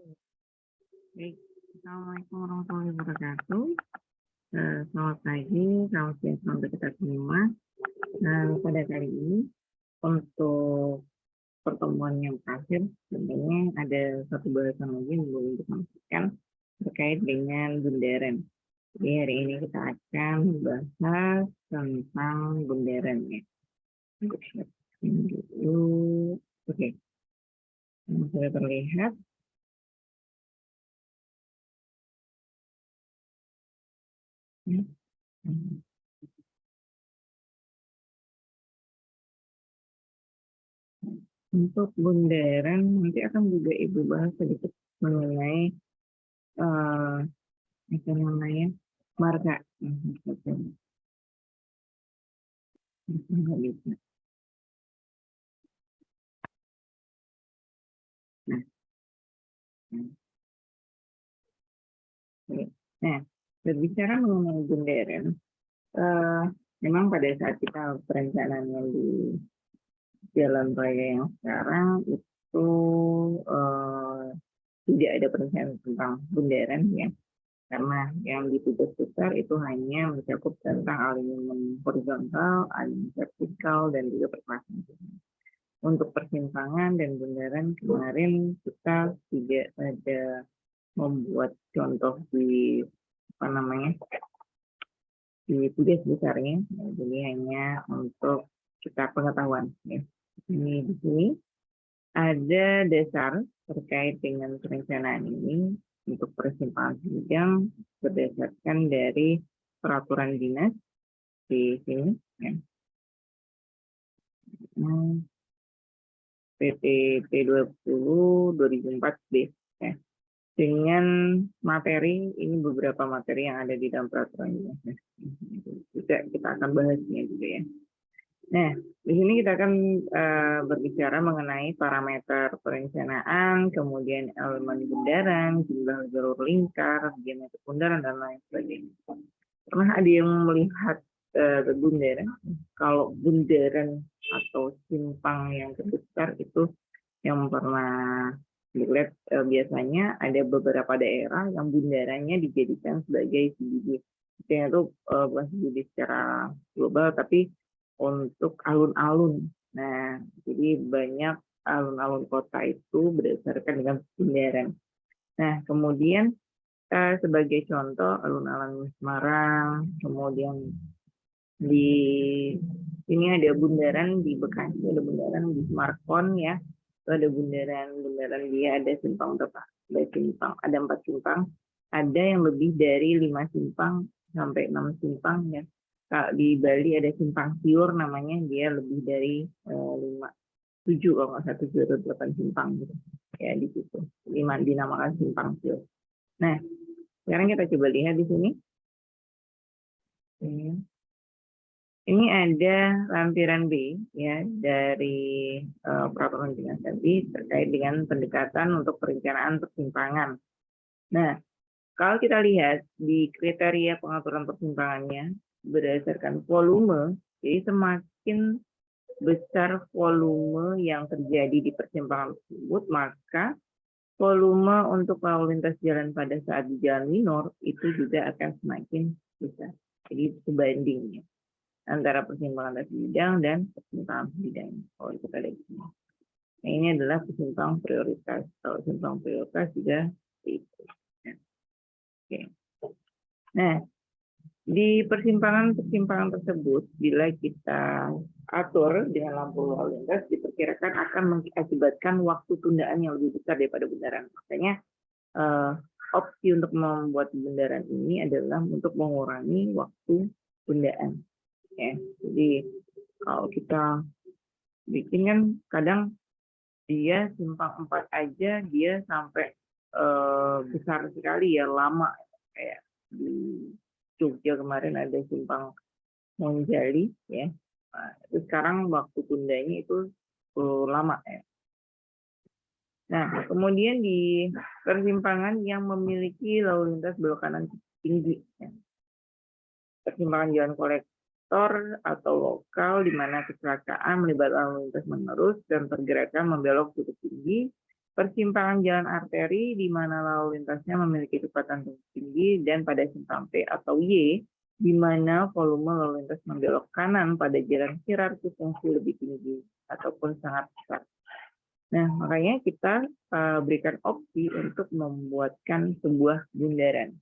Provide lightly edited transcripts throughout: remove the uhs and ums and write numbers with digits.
Baik, Assalamualaikum warahmatullahi wabarakatuh. Selamat pagi, selamat siang untuk kita semua. Pada kali ini untuk pertemuan yang terakhir, sebenarnya ada satu bahasan lagi yang belum disampaikan terkait dengan bundaran. Jadi hari ini kita akan bahas tentang bundaran ya. Oke, sudah terlihat. Untuk bundaran nanti akan juga Ibu bahas sedikit mengenai apa namanya marga. Nah, berbicara mengenai bundaran, memang pada saat kita perencanaannya di jalan raya yang sekarang itu tidak ada perencanaan tentang bundaran ya, karena yang ditugas besar itu hanya mencakup tentang alignment horizontal, alignment vertikal, dan juga perpasan. Untuk persimpangan dan bundaran kemarin kita tidak ada membuat contoh di apa namanya di tugas besarnya, jadi hanya untuk kita pengetahuan ya. Ini di sini ada dasar terkait dengan perencanaan ini untuk persimpangan sebidang berdasarkan dari peraturan dinas di sini ya. PT P20 2004 B ya. Dengan materi ini beberapa materi yang ada di dalam peraturan ini. Kita akan bahasnya juga ya. Nah, di sini kita akan berbicara mengenai parameter perencanaan, kemudian elemen bundaran, jumlah jalur lingkar, diameter bundaran, dan lain sebagainya. Pernah ada yang melihat bundaran? Kalau bundaran atau simpang yang terbesar itu yang pernah dilihat biasanya ada beberapa daerah yang bundarannya dijadikan sebagai CBD. Itu bukan CBD secara global, tapi untuk alun-alun. Nah, jadi banyak alun-alun kota itu berdasarkan dengan bundaran. Nah, kemudian sebagai contoh alun-alun Semarang, kemudian di sini ada bundaran di Bekasi, ada bundaran di Semarkon ya. Ada bundaran dia ada simpang berapa? Ada 4 simpang, ada yang lebih dari 5 simpang sampai 6 simpang ya. Kalau di Bali ada simpang siur namanya, dia lebih dari 7 kalau nggak salah 7 atau 8 simpang gitu ya di situ. 5 dinamakan simpang siur. Nah, sekarang kita coba lihat di sini. Ini ada lampiran B ya dari peraturan dinas tadi terkait dengan pendekatan untuk perencanaan persimpangan. Nah, kalau kita lihat di kriteria pengaturan persimpangannya berdasarkan volume, jadi semakin besar volume yang terjadi di persimpangan tersebut, maka volume untuk lalu lintas jalan pada saat di jalan minor itu juga akan semakin besar. Jadi sebandingnya antara persimpangan sebidang dan persimpangan sebidang. Kalau kita lihat ini. Nah, ini adalah persimpangan prioritas. Kalau persimpangan prioritas juga itu. Oke. Nah, di persimpangan tersebut, bila kita atur dengan lampu lalu lintas, diperkirakan akan mengakibatkan waktu tundaan yang lebih besar daripada bundaran. Makanya opsi untuk membuat bundaran ini adalah untuk mengurangi waktu tundaan. Ya, jadi kalau kita bikin kan kadang dia simpang 4 aja dia sampai besar sekali ya, lama kayak di Jogja kemarin ada simpang Monjali ya. Nah, itu sekarang waktu tundanya itu lama ya. Nah, kemudian di persimpangan yang memiliki lalu lintas belok kanan tinggi ya. Persimpangan jalan kolektor atau lokal di mana kecelakaan melibatkan lalu lintas menerus dan pergerakan membelok cukup tinggi, persimpangan jalan arteri di mana lalu lintasnya memiliki kecepatan tinggi, dan pada simpang P atau Y di mana volume lalu lintas membelok kanan pada jalan hierarki fungsi lebih tinggi ataupun sangat besar. Nah, makanya kita berikan opsi untuk membuatkan sebuah bundaran.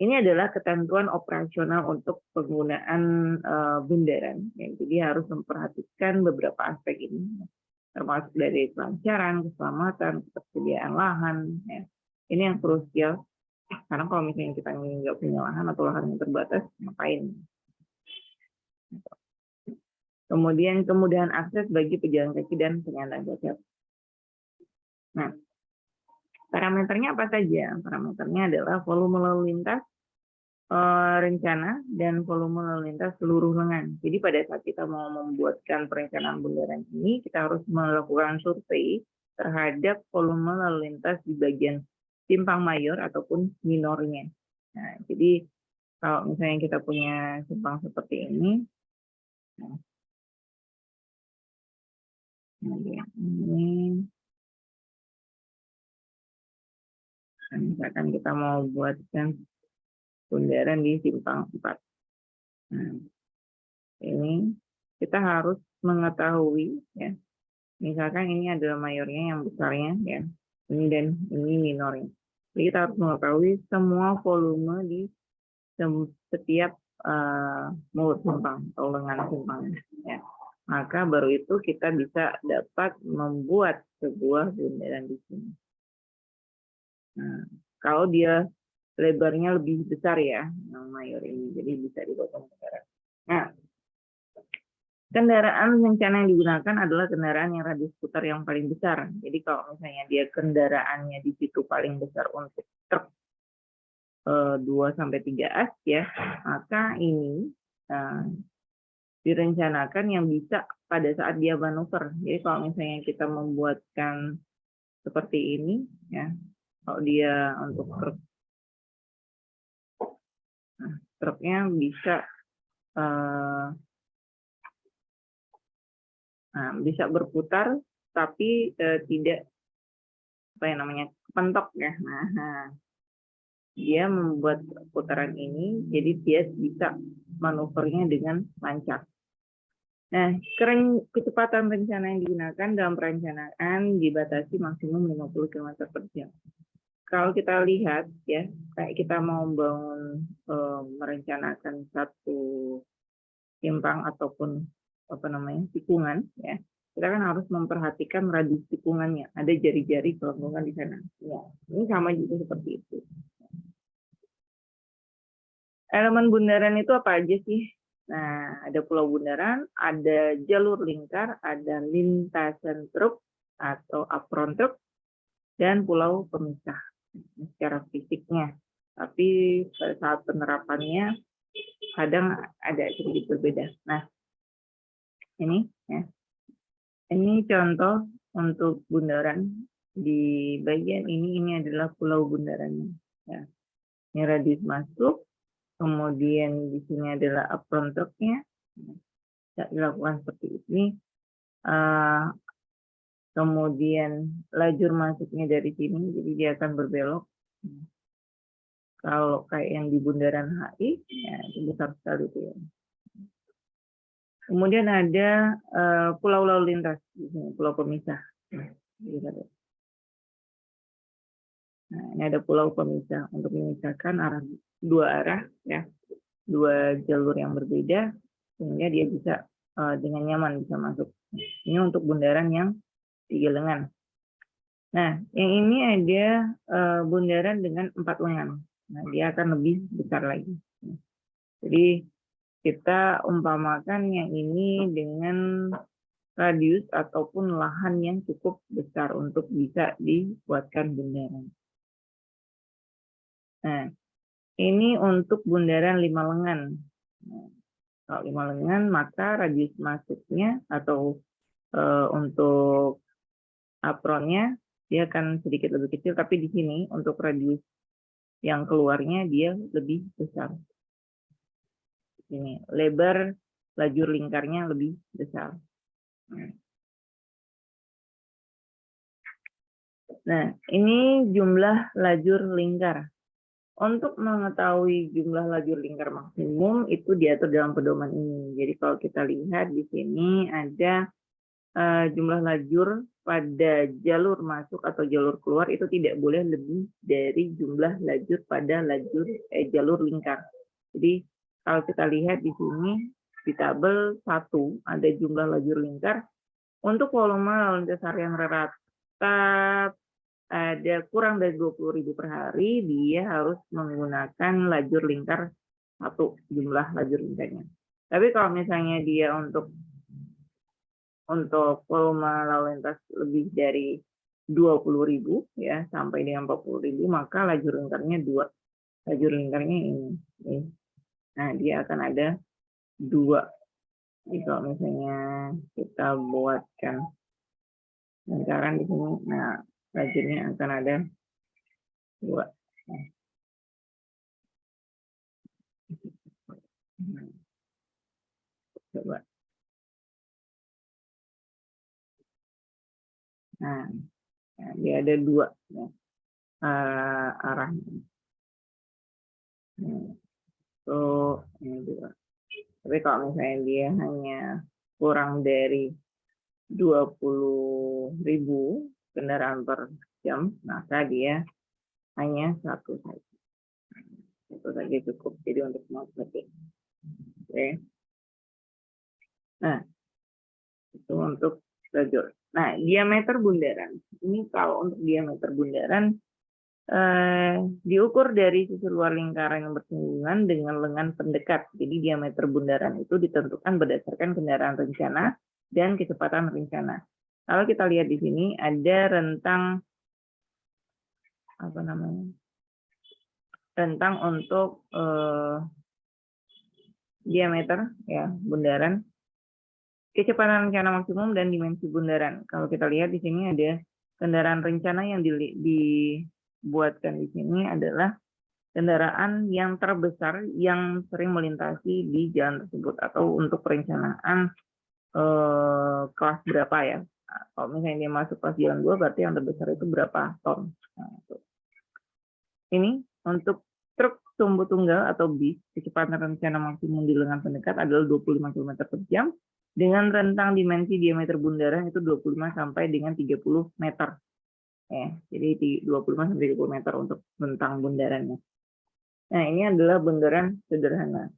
Ini adalah ketentuan operasional untuk penggunaan bundaran. Ya, jadi harus memperhatikan beberapa aspek ini, termasuk dari kelancaran, keselamatan, ketersediaan lahan. Ya. Ini yang krusial, karena kalau misalnya kita nggak punya lahan atau lahan yang terbatas, ngapain? Kemudian kemudahan akses bagi pejalan kaki dan penyandang cacat. Nah, parameternya apa saja? Parameternya adalah volume lalu lintas, rencana, dan volume lalu lintas seluruh lengan. Jadi pada saat kita mau membuatkan perencanaan bundaran ini, kita harus melakukan survei terhadap volume lalu lintas di bagian simpang mayor ataupun minornya. Nah, jadi kalau misalnya kita punya simpang seperti ini, ini misalkan kita mau buatkan bundaran di simpang 4. Nah, ini kita harus mengetahui, ya, misalkan ini adalah mayornya yang besarnya, ya, ini dan ini minornya. Jadi kita harus mengetahui semua volume di setiap mulut simpang atau lengan simpang, ya. Maka baru itu kita bisa dapat membuat sebuah bundaran di sini. Nah, kalau dia lebarnya lebih besar, ya, yang mayor ini, jadi bisa dipotong besar. Nah, kendaraan rencana yang digunakan adalah kendaraan yang radius putar yang paling besar. Jadi kalau misalnya dia kendaraannya di situ paling besar untuk truk 2-3 as, ya, maka ini direncanakan yang bisa pada saat dia manuver. Jadi kalau misalnya kita membuatkan seperti ini, ya, kalau dia untuk truk, nah, truknya bisa bisa berputar, tapi tidak apa yang namanya kepentok, ya. Nah, dia membuat putaran ini, jadi dia bisa manuvernya dengan lancar. Nah, kecepatan rencana yang digunakan dalam perencanaan dibatasi maksimum 50 km per jam. Kalau kita lihat, ya, kayak kita mau membangun merencanakan satu simpang ataupun apa namanya tikungan, ya, kita kan harus memperhatikan radius tikungannya. Ada jari-jari gelonggongan di sana. Ya, ini sama juga seperti itu. Elemen bundaran itu apa aja sih? Nah, ada pulau bundaran, ada jalur lingkar, ada lintasan truk atau apron truk, dan pulau pemisah secara fisiknya. Tapi pada saat penerapannya kadang ada sedikit berbeda. Nah, ini, ya, ini contoh untuk bundaran di bagian ini adalah pulau bundarannya. Ya. Ini radius masuk. Kemudian di sini adalah apron truknya, bisa dilakukan seperti ini. Kemudian lajur masuknya dari sini, jadi dia akan berbelok. Kalau kayak yang di Bundaran HI, ya, itu besar sekali itu, ya. Kemudian ada pulau lalu lintas, di sini, pulau pemisah. Nah, ini ada pulau pemisah untuk memisahkan dua arah, ya. 2 jalur yang berbeda, sehingga dia bisa dengan nyaman bisa masuk. Ini untuk bundaran yang 3 lengan. Nah, yang ini ada bundaran dengan 4 lengan. Nah, dia akan lebih besar lagi. Jadi kita umpamakan yang ini dengan radius ataupun lahan yang cukup besar untuk bisa dibuatkan bundaran. Nah, ini untuk bundaran 5 lengan. Nah, kalau 5 lengan, maka radius masuknya atau untuk apronnya dia akan sedikit lebih kecil, tapi di sini untuk radius yang keluarnya dia lebih besar. Ini lebar lajur lingkarnya lebih besar. Nah, ini jumlah lajur lingkar. Untuk mengetahui jumlah lajur lingkar maksimum itu diatur dalam pedoman ini. Jadi kalau kita lihat di sini ada jumlah lajur pada jalur masuk atau jalur keluar itu tidak boleh lebih dari jumlah lajur pada jalur lingkar. Jadi kalau kita lihat di sini di tabel 1 ada jumlah lajur lingkar untuk volume lalu lintas harian rata ada kurang dari 20.000 per hari, dia harus menggunakan lajur lingkar 1, jumlah lajur lingkarnya. Tapi kalau misalnya dia untuk volume lalu lintas lebih dari 20.000 ya sampai dengan 40.000, maka lajur lingkarnya 2. Lajur lingkarnya ini. Nah, dia akan ada 2. Jadi kalau misalnya kita buatkan lingkaran di sini, nah lajurnya akan ada 2. Coba. Nah, dia ada 2 ya, arahnya. Ini 2. Tapi kalau misalnya dia hanya kurang dari 20.000 kendaraan per jam, maka dia hanya 1 saja. 1 saja cukup. Jadi untuk marketing. Oke. Nah, itu untuk lajur. Nah, diameter bundaran. Ini kalau untuk diameter bundaran diukur dari sisi luar lingkaran yang bersinggungan dengan lengan pendekat. Jadi diameter bundaran itu ditentukan berdasarkan kendaraan rencana dan kecepatan rencana. Kalau kita lihat di sini ada rentang rentang untuk diameter ya bundaran, kecepatan rencana maksimum dan dimensi bundaran. Kalau kita lihat di sini ada kendaraan rencana yang dibuatkan di sini adalah kendaraan yang terbesar yang sering melintasi di jalan tersebut, atau untuk perencanaan kelas berapa ya. Nah, kalau misalnya dia masuk kelas jalan 2 berarti yang terbesar itu berapa ton. Nah, ini untuk truk sumbu tunggal atau bis, kecepatan rencana maksimum di lengan pendekat adalah 25 km per jam dengan rentang dimensi diameter bundaran itu 25 sampai dengan 30 meter. Ya, jadi 25 sampai 30 meter untuk rentang bundarannya. Nah, ini adalah bundaran sederhana.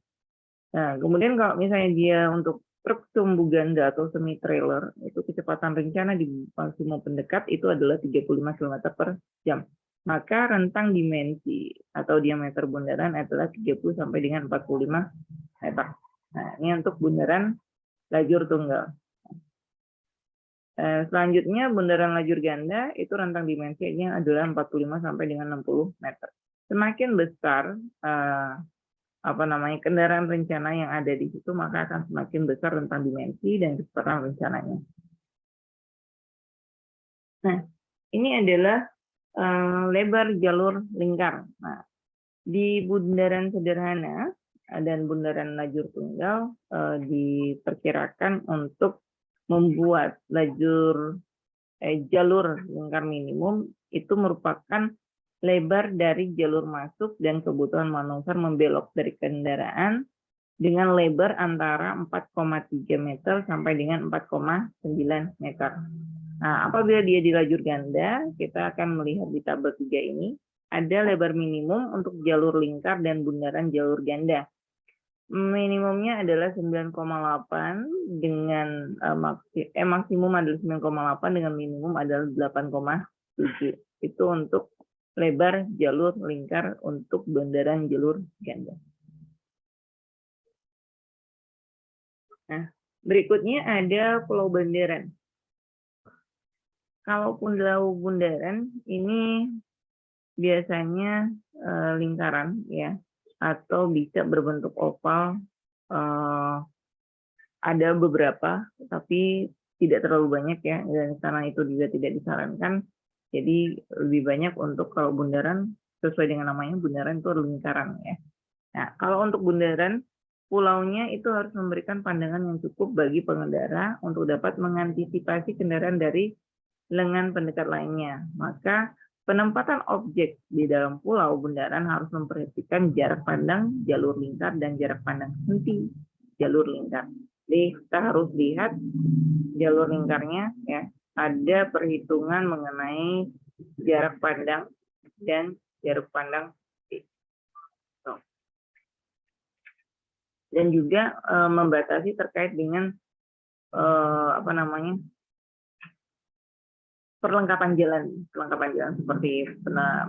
Nah, kemudian kalau misalnya dia untuk truk sumbu ganda atau semi trailer, itu kecepatan rencana di maksimum pendekat itu adalah 35 km per jam. Maka rentang dimensi atau diameter bundaran adalah 30 sampai dengan 45 meter. Nah, ini untuk bundaran lajur tunggal. Selanjutnya bundaran lajur ganda itu rentang dimensinya adalah 45 sampai dengan 60 meter. Semakin besar kendaraan rencana yang ada di situ, maka akan semakin besar rentang dimensi dan kecepatan rencananya. Nah, ini adalah lebar jalur lingkar. Nah, di bundaran sederhana dan bundaran lajur tunggal diperkirakan untuk membuat jalur lingkar minimum itu merupakan lebar dari jalur masuk dan kebutuhan manuver membelok dari kendaraan dengan lebar antara 4,3 meter sampai dengan 4,9 meter. Nah, apabila dia di lajur ganda, kita akan melihat di tabel 3 ini, ada lebar minimum untuk jalur lingkar dan bundaran jalur ganda. Minimumnya adalah 9,8 dengan maksimum adalah 9,8 dengan minimum adalah 8,7. Itu untuk lebar jalur lingkar untuk bundaran jalur ganda. Nah, berikutnya ada pulau bundaran. Kalau pulau bundaran ini biasanya lingkaran ya, atau bisa berbentuk oval. Ada beberapa, tapi tidak terlalu banyak ya, dan karena itu juga tidak disarankan. Jadi lebih banyak untuk kalau bundaran sesuai dengan namanya bundaran itu lingkaran ya. Nah, kalau untuk bundaran pulaunya itu harus memberikan pandangan yang cukup bagi pengendara untuk dapat mengantisipasi kendaraan dari lengan pendekat lainnya. Maka penempatan objek di dalam pulau bundaran harus memperhatikan jarak pandang jalur lingkar dan jarak pandang henti jalur lingkar. Jadi kita harus lihat jalur lingkarnya, ya. Ada perhitungan mengenai jarak pandang dan jarak pandang henti. Dan juga membatasi terkait dengan perlengkapan jalan seperti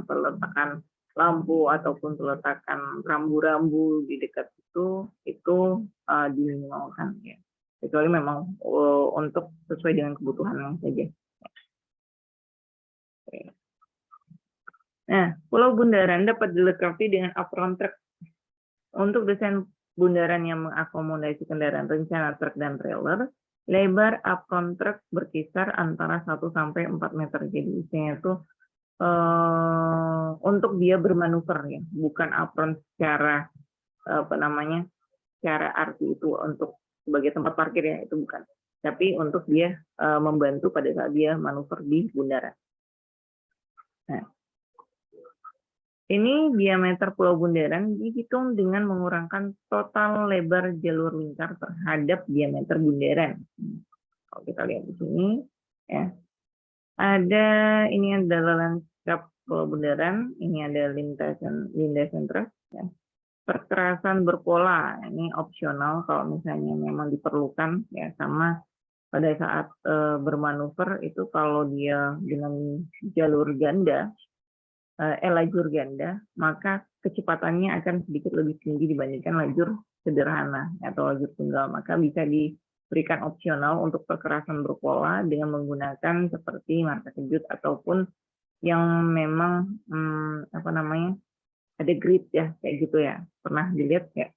peletakan lampu ataupun peletakan rambu-rambu di dekat itu diminimalkan, ya. Kecuali memang untuk sesuai dengan kebutuhan saja. Nah, pulau bundaran dapat dilengkapi dengan apron truk. Untuk desain bundaran yang mengakomodasi kendaraan rencana truk dan trailer, lebar apron truk berkisar antara 1 sampai 4 meter. Jadi isinya itu untuk dia bermanuver, ya, bukan apron secara secara arti itu untuk sebagai tempat parkir, ya, itu bukan. Tapi untuk dia membantu pada saat dia manuver di bundaran. Nah, ini diameter pulau bundaran dihitung dengan mengurangkan total lebar jalur lingkar terhadap diameter bundaran. Kalau kita lihat di sini, ya, ini adalah lanskap pulau bundaran, ini ada lintasan truk, ya. Perkerasan berpola, ini opsional kalau misalnya memang diperlukan, ya, sama pada saat bermanuver itu kalau dia dengan lajur ganda, maka kecepatannya akan sedikit lebih tinggi dibandingkan lajur sederhana atau lajur tunggal. Maka bisa diberikan opsional untuk perkerasan berpola dengan menggunakan seperti marka kejut ataupun yang memang ada grid, ya, kayak gitu, ya. Pernah dilihat ya?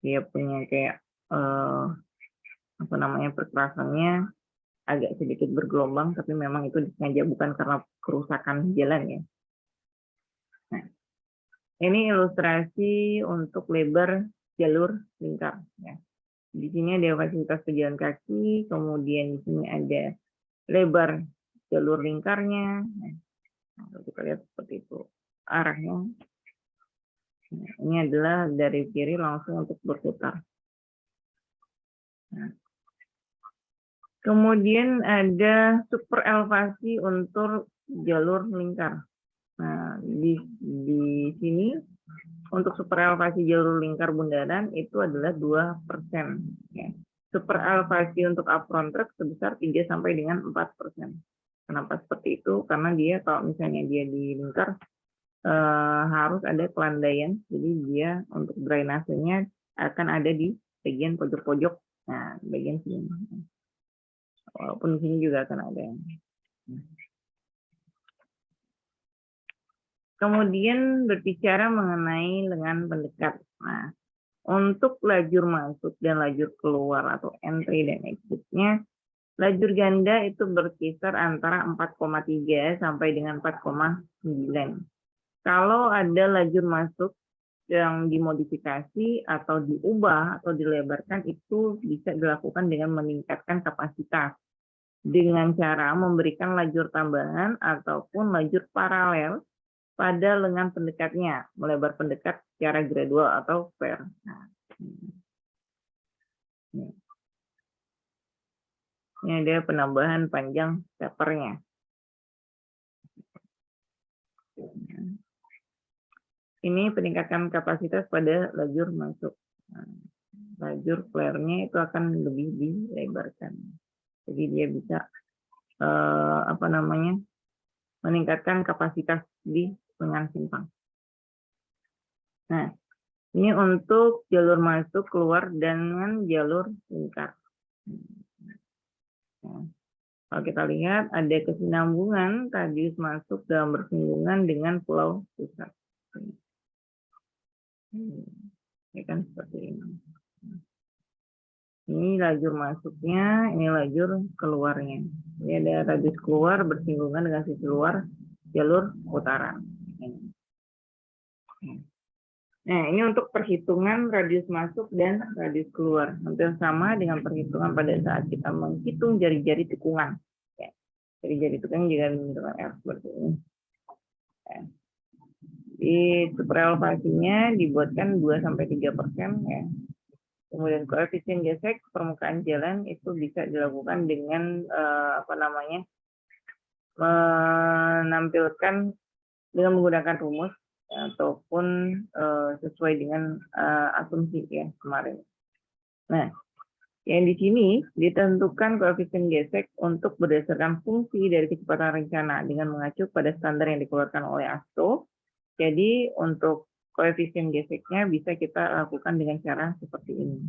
Dia punya kayak perkerasannya agak sedikit bergelombang, tapi memang itu disengaja, bukan karena kerusakan jalan, ya. Nah, ini ilustrasi untuk lebar jalur lingkar, ya. Di sini ada fasilitas pejalan kaki, kemudian di sini ada lebar jalur lingkarnya. Nah, kita lihat seperti itu arahnya. Nah, ini adalah dari kiri langsung untuk berputar. Nah, kemudian ada super elevasi untuk jalur lingkar. Nah, di sini untuk super elevasi jalur lingkar bundaran itu adalah 2%. Ya. Super elevasi untuk apron truk sebesar 3 sampai dengan 4%. Kenapa seperti itu? Karena dia kalau misalnya dia di lingkar harus ada pelandaian, jadi dia untuk drainasenya akan ada di bagian pojok-pojok. Nah, bagian sini. Walaupun di sini juga akan ada. Kemudian berbicara mengenai lengan pendekat. Nah, untuk lajur masuk dan lajur keluar atau entry dan exit-nya, lajur ganda itu berkisar antara 4,3 sampai dengan 4,9. Kalau ada lajur masuk yang dimodifikasi atau diubah atau dilebarkan, itu bisa dilakukan dengan meningkatkan kapasitas dengan cara memberikan lajur tambahan ataupun lajur paralel pada lengan pendekatnya, melebar pendekat secara gradual atau fair. Nah, ini ada penambahan panjang tapernya. Ini peningkatan kapasitas pada lajur masuk. Nah, lajur flare-nya itu akan lebih dilebarkan. Jadi dia bisa meningkatkan kapasitas di lengan simpang. Nah, ini untuk jalur masuk, keluar, dengan jalur lingkar. Nah, kalau kita lihat ada kesinambungan radius masuk dalam bersinggungan dengan pulau pusat. Ini kan seperti ini. Ini lajur masuknya, ini lajur keluarnya. Ini ada radius keluar bersinggungan dengan sisi luar jalur utara. Nah, ini untuk perhitungan radius masuk dan radius keluar. Hampir sama dengan perhitungan pada saat kita menghitung jari-jari tikungan. Jadi jari tukang juga bentukan R seperti ini. Ya. Di super elevasinya dibuatkan 2-3% ya. Kemudian koefisien gesek permukaan jalan itu bisa dilakukan dengan menampilkan dengan menggunakan rumus ataupun sesuai dengan asumsi ya kemarin. Nah, yang di sini ditentukan koefisien gesek untuk berdasarkan fungsi dari kecepatan rencana dengan mengacu pada standar yang dikeluarkan oleh ASTO. Jadi untuk koefisien geseknya bisa kita lakukan dengan cara seperti ini.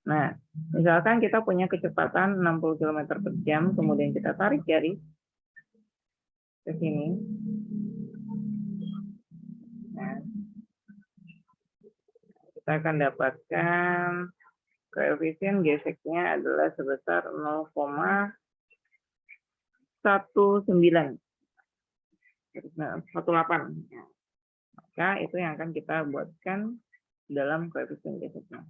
Nah, misalkan kita punya kecepatan 60 km per jam, kemudian kita tarik jari ke sini. Nah, kita akan dapatkan koefisien geseknya adalah sebesar 0,19. 18. Maka itu yang akan kita buatkan dalam koefisien geseknya.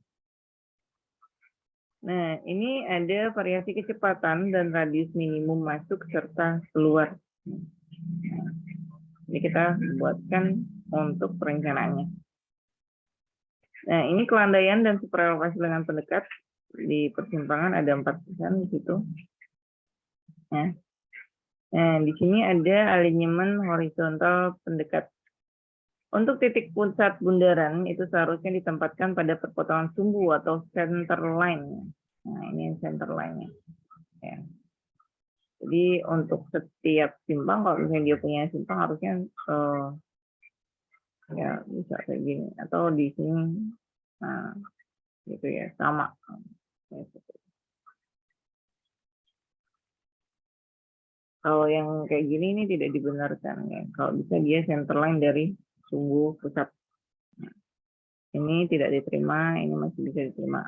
Nah, ini ada variasi kecepatan dan radius minimum masuk serta keluar. Nah, ini kita buatkan untuk perencanaannya. Nah, ini kelandaian dan super elevasi lengan pendekat di persimpangan ada 4% di situ. Nah, di sini ada alinyemen horizontal pendekat. Untuk titik pusat bundaran itu seharusnya ditempatkan pada perpotongan sumbu atau center line. Nah, ini center line-nya. Ya. Jadi untuk setiap simpang, kalau misalnya dia punya simpang harusnya ya bisa kayak gini. Atau di sini, nah gitu ya, sama. Kalau yang kayak gini ini tidak dibenarkan ya. Kalau bisa dia center line dari sumbu pusat. Ini tidak diterima, ini masih bisa diterima.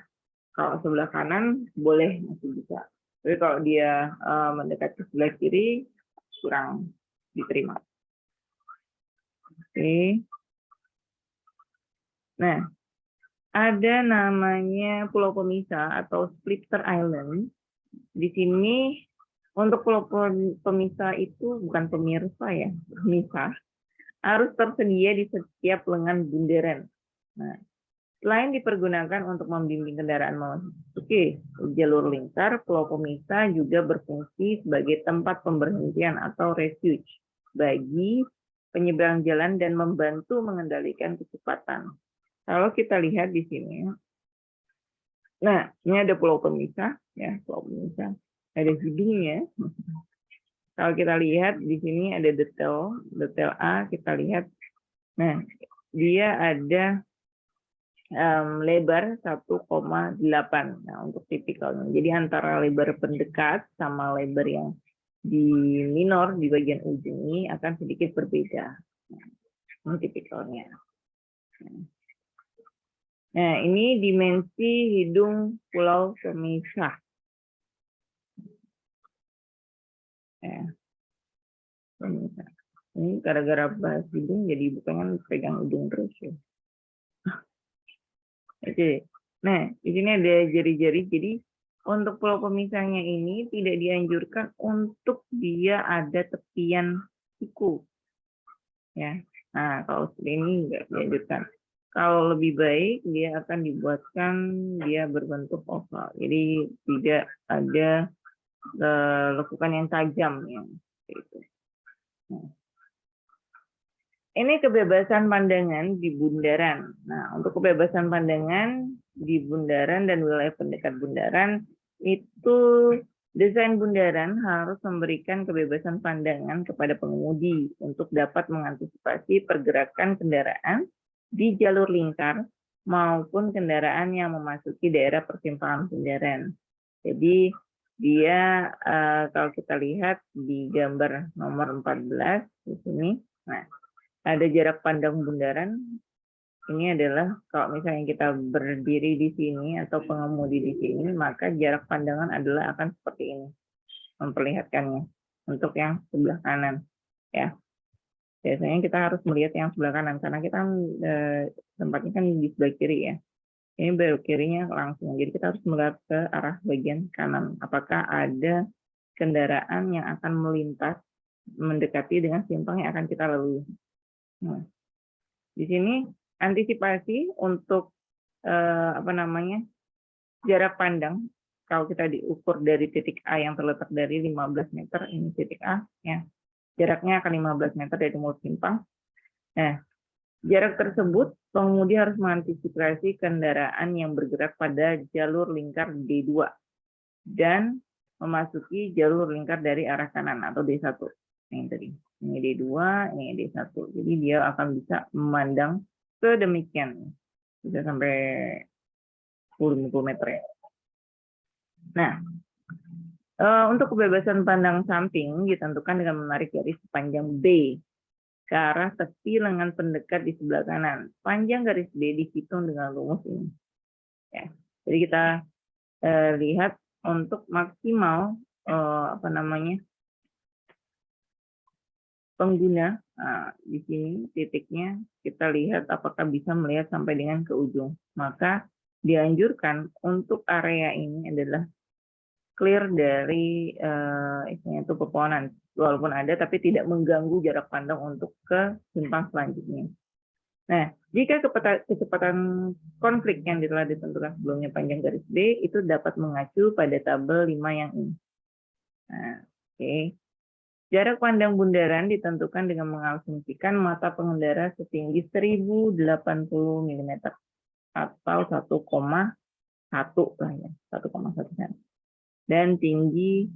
Kalau sebelah kanan boleh masih bisa. Tapi kalau dia mendekat ke sebelah kiri kurang diterima. Oke. Nah, ada namanya pulau pemisah atau splitter island. Di sini untuk pulau pemisah itu bukan pemirsa ya, pemisah. Harus tersedia di setiap lengan bundaran. Nah, selain dipergunakan untuk membimbing kendaraan memasuki jalur lingkar, pulau pemisah juga berfungsi sebagai tempat pemberhentian atau refuge bagi penyeberang jalan dan membantu mengendalikan kecepatan. Kalau kita lihat di sini, nah ini ada pulau pemisah, ya pulau pemisah, ada hidungnya. Kalau kita lihat di sini ada detail A, kita lihat, nah dia ada lebar 1,8. Nah, untuk tipikalnya. Jadi antara lebar pendekat sama lebar yang di minor di bagian ujung ini akan sedikit berbeda. Ini tipikalnya. Nah, ini dimensi hidung pulau pemisah. Ya. Pemisah. Ini gara-gara bahas hidung jadi bukannya pegang hidung terus ya. Oke. Nah, di sini ada jari-jari. Jadi untuk pulau pemisahnya ini tidak dianjurkan untuk dia ada tepian siku. Ya. Nah, kalau seperti ini enggak dianjurkan. Kalau lebih baik dia akan dibuatkan dia berbentuk oval. Jadi tidak ada lekukan yang tajam ya. Gitu. Nah. Ini kebebasan pandangan di bundaran. Nah, untuk kebebasan pandangan di bundaran dan wilayah pendekat bundaran, itu desain bundaran harus memberikan kebebasan pandangan kepada pengemudi untuk dapat mengantisipasi pergerakan kendaraan di jalur lingkar maupun kendaraan yang memasuki daerah persimpangan bundaran. Jadi, dia kalau kita lihat di gambar nomor 14 di sini, nah, ada jarak pandang bundaran. Ini adalah kalau misalnya kita berdiri di sini atau pengemudi di sini, maka jarak pandangan adalah akan seperti ini, memperlihatkannya untuk yang sebelah kanan. Ya, biasanya kita harus melihat yang sebelah kanan karena kita tempatnya kan di sebelah kiri ya. Ini belok kirinya langsung, jadi kita harus melihat ke arah bagian kanan. Apakah ada kendaraan yang akan melintas mendekati dengan simpang yang akan kita lalui. Nah, di sini antisipasi untuk jarak pandang kalau kita diukur dari titik A yang terletak dari 15 meter, ini titik A, ya, jaraknya akan 15 meter dari mulut simpang. Nah, jarak tersebut pengemudi harus mengantisipasi kendaraan yang bergerak pada jalur lingkar D2 dan memasuki jalur lingkar dari arah kanan atau D1. Ini tadi, ini D2, ini D1. Jadi dia akan bisa memandang sedemikian, bisa sampai 10 meter ya. Nah, untuk kebebasan pandang samping ditentukan dengan menarik garis sepanjang B ke arah tepi lengan pendekat di sebelah kanan. Panjang garis B dihitung dengan rumus ini. Ya. Jadi kita lihat untuk maksimal pengguna. Nah, di sini titiknya kita lihat apakah bisa melihat sampai dengan ke ujung. Maka dianjurkan untuk area ini adalah clear dari itu pepohonan, walaupun ada tapi tidak mengganggu jarak pandang untuk ke simpang selanjutnya. Nah, jika kecepatan konflik yang telah ditentukan sebelumnya panjang garis B itu dapat mengacu pada tabel 5 yang ini. Nah, oke. Jarak pandang bundaran ditentukan dengan mengasumsikan mata pengendara setinggi 1080 mm atau 1,1 lah ya, 1,1 cm. Dan tinggi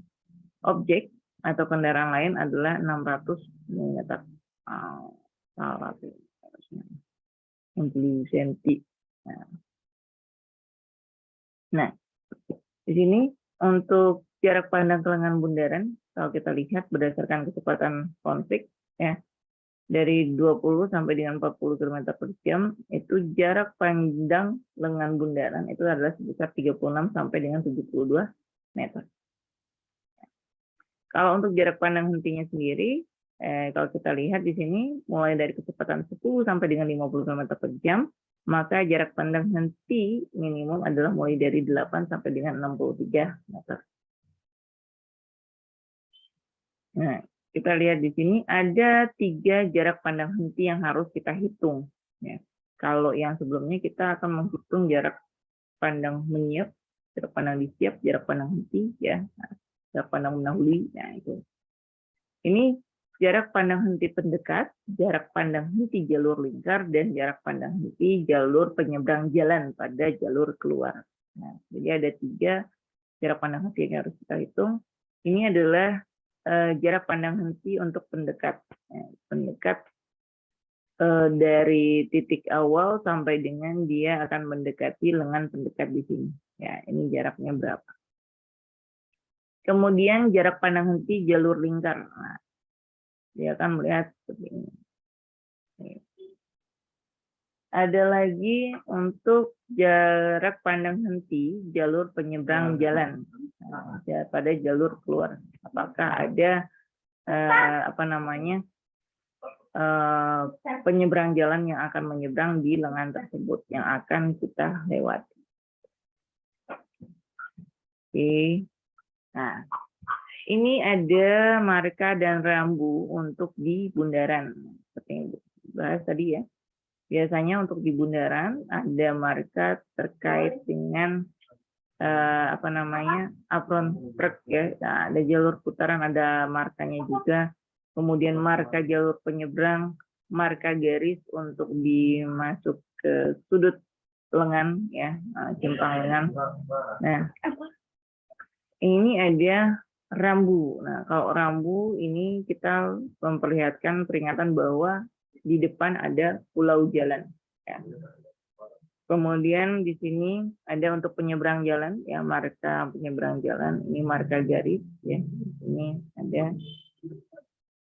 objek atau kendaraan lain adalah 600 mm. Salah 60 cm. Nah, di sini untuk jarak pandang ke lengan bundaran, kalau kita lihat berdasarkan kecepatan konflik, ya, dari 20 sampai dengan 40 km per jam, itu jarak pandang lengan bundaran itu adalah sebesar 36 sampai dengan 72 meter. Kalau untuk jarak pandang hentinya sendiri, kalau kita lihat di sini, mulai dari kecepatan 10 sampai dengan 50 km per jam, maka jarak pandang henti minimum adalah mulai dari 8 sampai dengan 63 meter. Nah, kita lihat di sini ada 3 jarak pandang henti yang harus kita hitung. Ya. Kalau yang sebelumnya kita akan menghitung jarak pandang menyiap, jarak pandang disiap, jarak pandang henti, ya, jarak pandang mendahului. Nah, itu. Ini jarak pandang henti pendekat, jarak pandang henti jalur lingkar, dan jarak pandang henti jalur penyeberang jalan pada jalur keluar. Nah, jadi ada 3 jarak pandang henti yang harus kita hitung. Ini adalah jarak pandang henti untuk pendekat. Pendekat dari titik awal sampai dengan dia akan mendekati lengan pendekat di sini. Ya, ini jaraknya berapa. Kemudian jarak pandang henti jalur lingkar. Nah, dia akan melihat seperti ini. Ada lagi untuk jarak pandang henti jalur penyeberang jalan pada jalur keluar. Apakah ada penyeberang jalan yang akan menyeberang di lengan tersebut yang akan kita lewati. Oke. Nah, ini ada marka dan rambu untuk di bundaran. Seperti yang dibahas tadi ya. Biasanya untuk di bundaran ada marka terkait dengan apron truk ya. Nah, ada jalur putaran, ada markanya juga. Kemudian marka jalur penyeberang, marka garis untuk dimasuk ke sudut lengan ya, simpang lengan. Nah, ini ada rambu. Nah, kalau rambu ini kita memperlihatkan peringatan bahwa di depan ada pulau jalan. Ya. Kemudian di sini ada untuk penyeberang jalan, ya, marka penyeberang jalan. Ini marka garis, ya. Ini ada.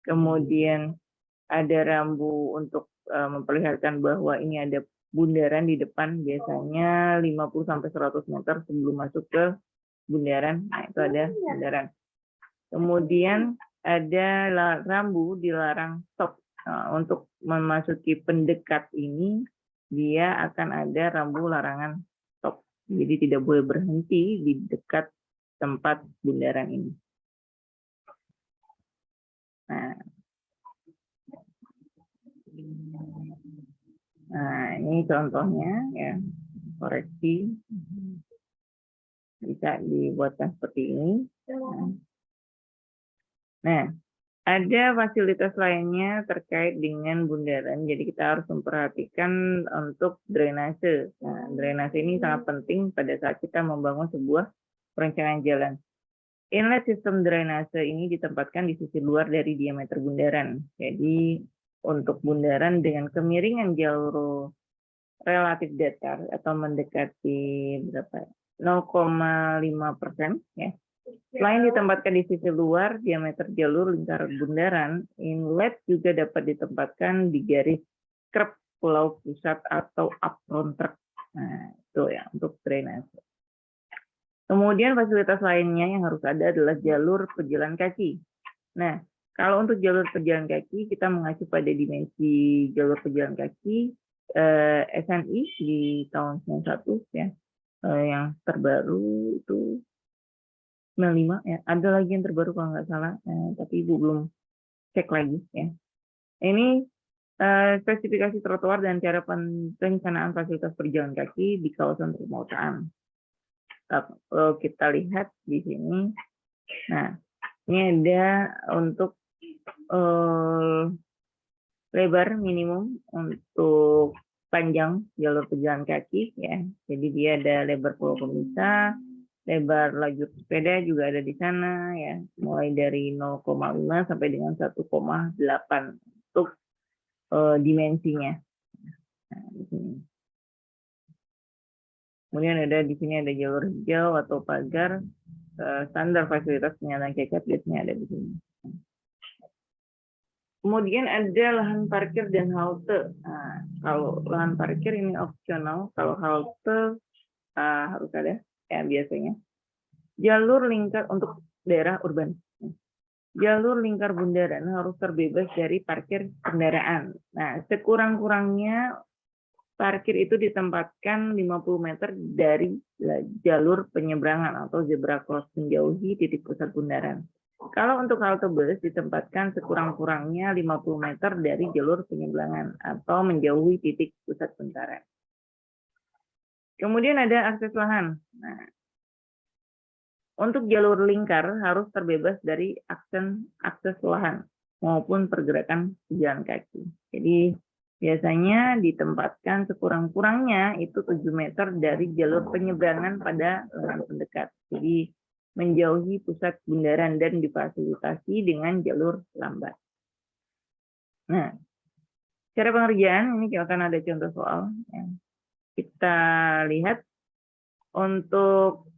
Kemudian ada rambu untuk memperlihatkan bahwa ini ada bundaran di depan, biasanya 50 sampai 100 meter sebelum masuk ke bundaran. Nah, itu ada bundaran. Kemudian ada rambu dilarang stop. Nah, untuk memasuki pendekat ini, dia akan ada rambu larangan stop. Jadi tidak boleh berhenti di dekat tempat bundaran ini. Nah, ini contohnya ya, koreksi. Bisa dibuatkan seperti ini. Nah, ada fasilitas lainnya terkait dengan bundaran. Jadi kita harus memperhatikan untuk drainase. Nah, drainase ini sangat penting pada saat kita membangun sebuah perencanaan jalan. Inlet sistem drainase ini ditempatkan di sisi luar dari diameter bundaran. Jadi untuk bundaran dengan kemiringan jalur relatif datar atau mendekati berapa? 0,5% ya. Selain ditempatkan di sisi luar diameter jalur lingkar bundaran, inlet juga dapat ditempatkan di garis kerb pulau pusat atau apron truk. Nah, itu ya untuk drainase. Kemudian fasilitas lainnya yang harus ada adalah jalur pejalan kaki. Nah, kalau untuk jalur pejalan kaki, kita mengacu pada dimensi jalur pejalan kaki SNI di tahun 91 ya. Yang terbaru itu 95 ya. Ada lagi yang terbaru kalau nggak salah, tapi Ibu belum cek lagi ya. Ini spesifikasi trotoar dan cara perencanaan fasilitas pejalan kaki di kawasan perkotaan. Kalau kita lihat di sini, nah ini ada untuk lebar minimum untuk panjang jalur pejalan kaki ya. Jadi dia ada lebar pulau pemisah, lebar lajur sepeda juga ada di sana ya, mulai dari 0,5 sampai dengan 1,8 untuk dimensinya. Nah, di sini. Kemudian ada di sini ada jalur hijau atau pagar, standar fasilitas penyandang cacat biasanya ada di sini. Kemudian ada lahan parkir dan halte. Nah, kalau lahan parkir ini opsional, kalau halte harus ada ya biasanya. Jalur lingkar untuk daerah urban. Jalur lingkar bundaran harus terbebas dari parkir kendaraan. Nah, sekurang-kurangnya parkir itu ditempatkan 50 meter dari jalur penyeberangan atau zebra cross menjauhi titik pusat bundaran. Kalau untuk halte bus ditempatkan sekurang-kurangnya 50 meter dari jalur penyeberangan atau menjauhi titik pusat bundaran. Kemudian ada akses lahan. Nah, untuk jalur lingkar harus terbebas dari akses lahan maupun pergerakan pejalan kaki. Jadi biasanya ditempatkan sekurang-kurangnya itu 7 meter dari jalur penyeberangan pada lahan pendekat. Jadi menjauhi pusat bundaran dan difasilitasi dengan jalur lambat. Nah, cara pengerjaan ini akan ada contoh soal. Kita lihat untuk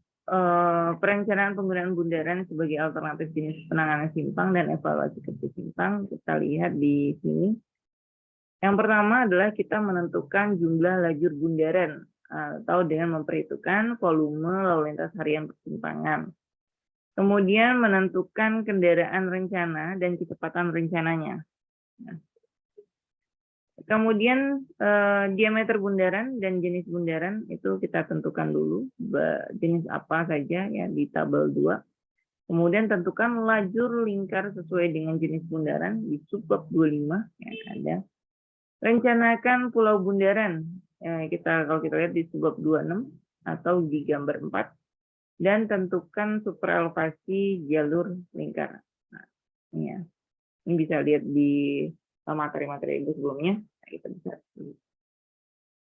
perencanaan penggunaan bundaran sebagai alternatif jenis penanganan simpang dan evaluasi kerja simpang, kita lihat di sini. Yang pertama adalah kita menentukan jumlah lajur bundaran atau dengan memperhitungkan volume lalu lintas harian persimpangan. Kemudian menentukan kendaraan rencana dan kecepatan rencananya. Nah, kemudian diameter bundaran dan jenis bundaran itu kita tentukan dulu jenis apa saja ya di tabel 2. Kemudian tentukan lajur lingkar sesuai dengan jenis bundaran di subbab 25 ya ada. Rencanakan pulau bundaran. Kalau kita lihat di subbab 26 atau di gambar 4 dan tentukan superelevasi jalur lingkar. Nah, ini bisa lihat di materi-materi Ibu sebelumnya. Nah, kita bisa.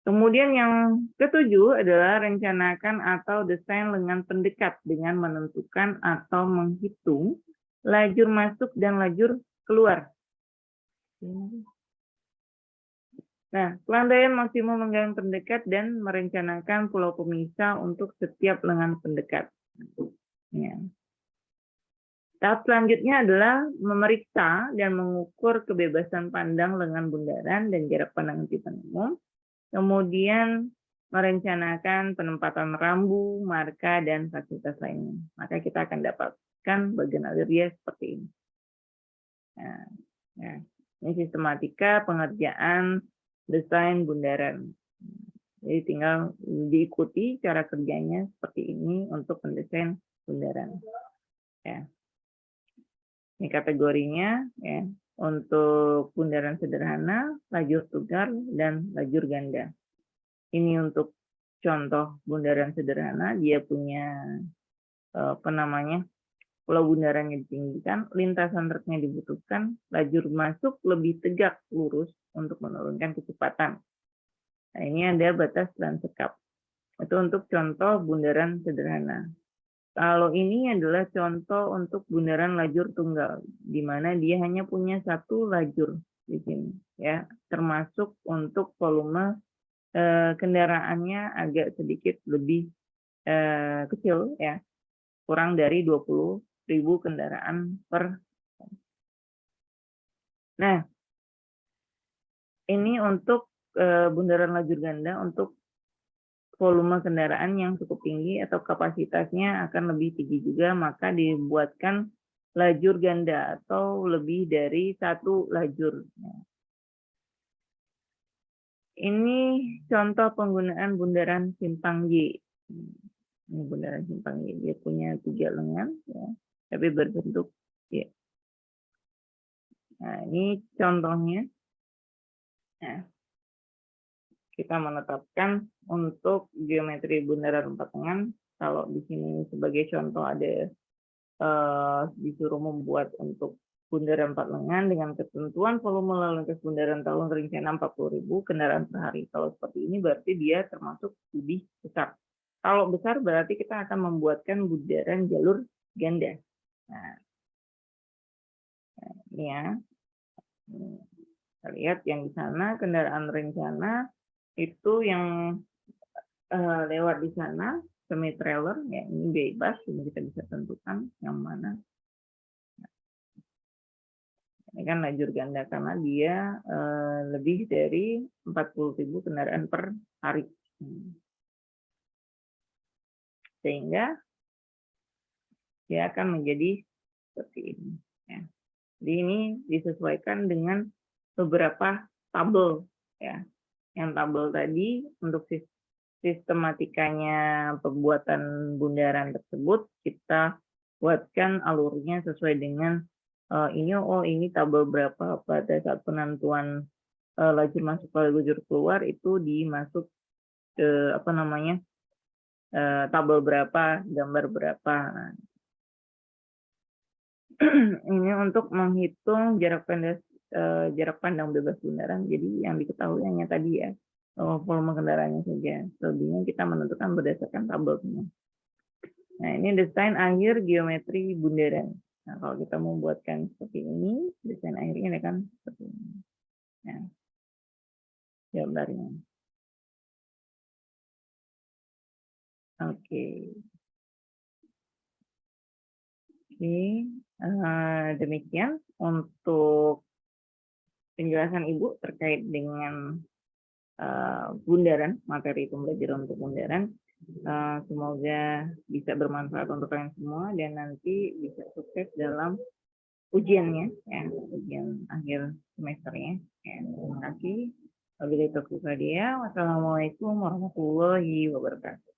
Kemudian yang ketujuh adalah rencanakan atau desain lengan pendekat dengan menentukan atau menghitung lajur masuk dan lajur keluar. Nah, pelandaian maksimum lengan pendekat dan merencanakan pulau pemisah untuk setiap lengan pendekat. Ya. Tahap selanjutnya adalah memeriksa dan mengukur kebebasan pandang lengan bundaran dan jarak pandang titik umum. Kemudian merencanakan penempatan rambu, marka, dan fasilitas lainnya. Maka kita akan dapatkan bagian aliria seperti ini. Nah, ini sistematika pengerjaan desain bundaran. Jadi tinggal diikuti cara kerjanya seperti ini untuk mendesain bundaran. Ya. Ini kategorinya, ya. untuk bundaran sederhana, lajur tunggal, dan lajur ganda. Ini untuk contoh bundaran sederhana, dia punya pulau bundarannya ditinggikan, lintasan truknya dibutuhkan, lajur masuk lebih tegak lurus untuk menurunkan kecepatan. Nah, ini ada batas dan sekap. Itu untuk contoh bundaran sederhana. Kalau ini adalah contoh untuk bundaran lajur tunggal, di mana dia hanya punya satu lajur di sini, ya, termasuk untuk volume kendaraannya agak sedikit lebih kecil, ya, kurang dari 20.000 kendaraan per. Nah, ini untuk bundaran lajur ganda untuk volume kendaraan yang cukup tinggi atau kapasitasnya akan lebih tinggi juga, maka dibuatkan lajur ganda atau lebih dari satu lajur. Ini contoh penggunaan bundaran Simpang Y. Ini bundaran Simpang Y, dia punya 3 lengan, ya, tapi berbentuk Y. Nah, ini contohnya. Nah, kita menetapkan untuk geometri bundaran 4 lengan. Kalau di sini sebagai contoh ada disuruh membuat untuk bundaran 4 lengan dengan ketentuan volume lalu lintas bundaran tahun rencana 40.000 kendaraan per hari. Kalau seperti ini berarti dia termasuk lebih besar. Kalau besar berarti kita akan membuatkan bundaran jalur ganda. Nah, ini ya. Kita lihat yang di sana kendaraan rencana itu yang lewat di sana semi trailer, ya, ini bebas, ini kita bisa tentukan yang mana. Ini kan lajur ganda karena dia lebih dari 40.000 kendaraan per hari. Sehingga dia akan menjadi seperti ini. Ya. Jadi ini disesuaikan dengan beberapa tabel. Ya. Yang tabel tadi untuk sistematikanya pembuatan bundaran tersebut, kita buatkan alurnya sesuai dengan ini tabel berapa pada saat penentuan lajur masuk lajur keluar itu dimasuk ke tabel berapa, gambar berapa. Ini untuk menghitung jarak pandang bebas bundaran. Jadi yang diketahui hanya tadi ya volume kendaraannya saja. Selebihnya kita menentukan berdasarkan tabelnya. Nah, ini desain akhir geometri bundaran. Nah, kalau kita membuatkan seperti ini, desain akhirnya akan seperti ini. Nah, gambarnya. Oke. Demikian untuk penjelasan Ibu terkait dengan bundaran, materi pembelajaran untuk bundaran. Semoga bisa bermanfaat untuk kalian semua dan nanti bisa sukses dalam ujiannya, ya, ujian akhir semesternya. Ya, terima kasih. Wassalamualaikum warahmatullahi wabarakatuh.